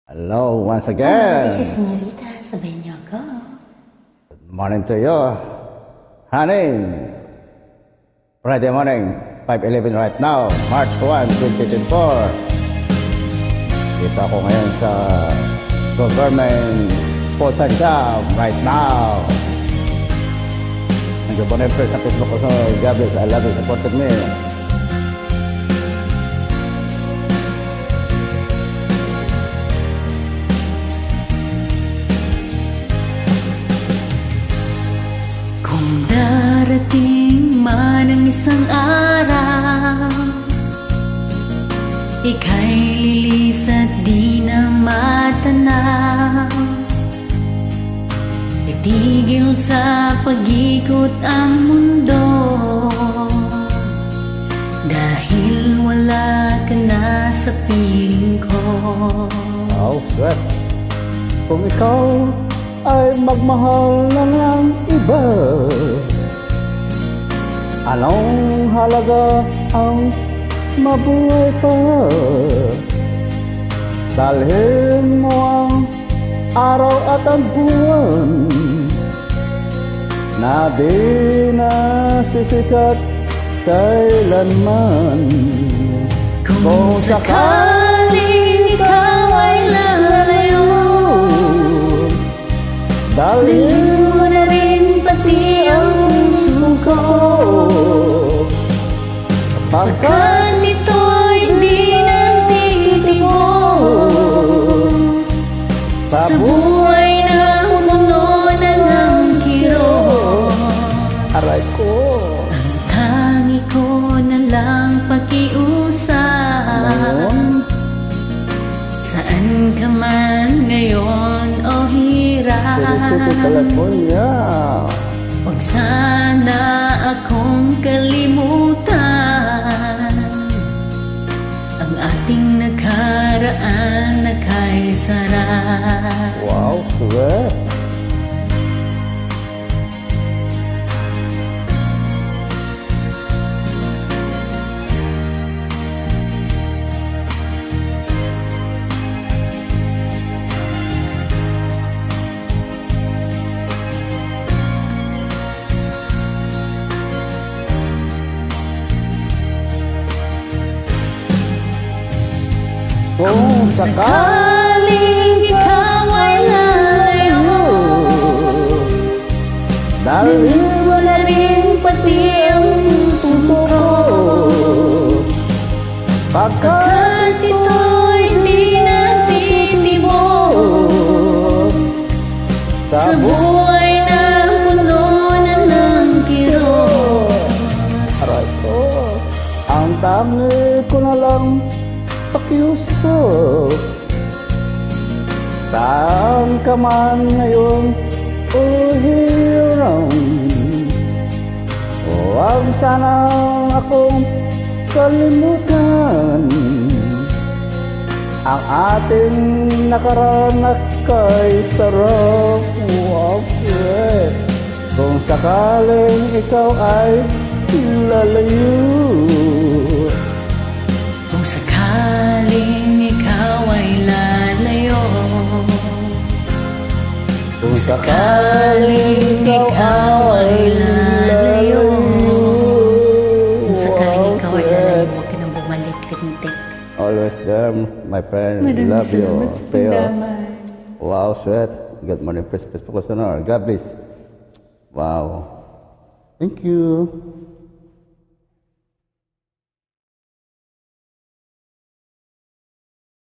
Hello, once Hello, again. this is Señorita. Sabihin niyo ako. Good morning to you, honey. Friday morning, 5:11 right now, March 1, 2024. Dito ako ngayon sa government full-time job right now. Ang gabon na press sa Facebook ko sa Gabriel. I love you, supported me. Kung darating man ang isang araw, ika'y lilis at di na matanaw. Titigil sa pag-ikot ang mundo, dahil wala ka na sa piling ko. Oh, sweat. Kung ikaw ay magmahal na ng iba, anong halaga ang mabuhay pa? Dalhin mo ang araw at ang buwan na di nasisikat kailanman. Kung sakaling ikaw ay lalayo, dalhin mo na rin pati ang puso ko. Pagkat ito'y di nagtitibok sa buhay na puno na ng kirot. Aray ko. Ang tangi ko na lang pakiusap, saan ka man ngayon o hirap, California. huwag sana akong kalimutan ang ating nakaraan na kay sarap. Wow, sweet. Kung sakaling ikaw ay lalayo, dalhin mo na rin pati ang puso ko. Pagkat ito'y di nagtitibok sa buhay na puno na ng kirot. Aray ko. Ang tangi ko na lang pakiusap, saan ka man ngayon o hirang, huwag sana akong kalimutan ang ating nakaraan na kay sarap. Wow, sweet. Kung sakaling ikaw ay lalayo, Kung sakaling ikaw ay lalayo, kung sakaling ikaw ay lalayo, kung sakaling ikaw ay lalayo, huwag ka nang bumalik, lintik. always there, my friend. Maraming Love you. salamat sa Theo. pagdamay. Wow, sweet. Good morning, Facebook listener. God bless. Wow. Thank you.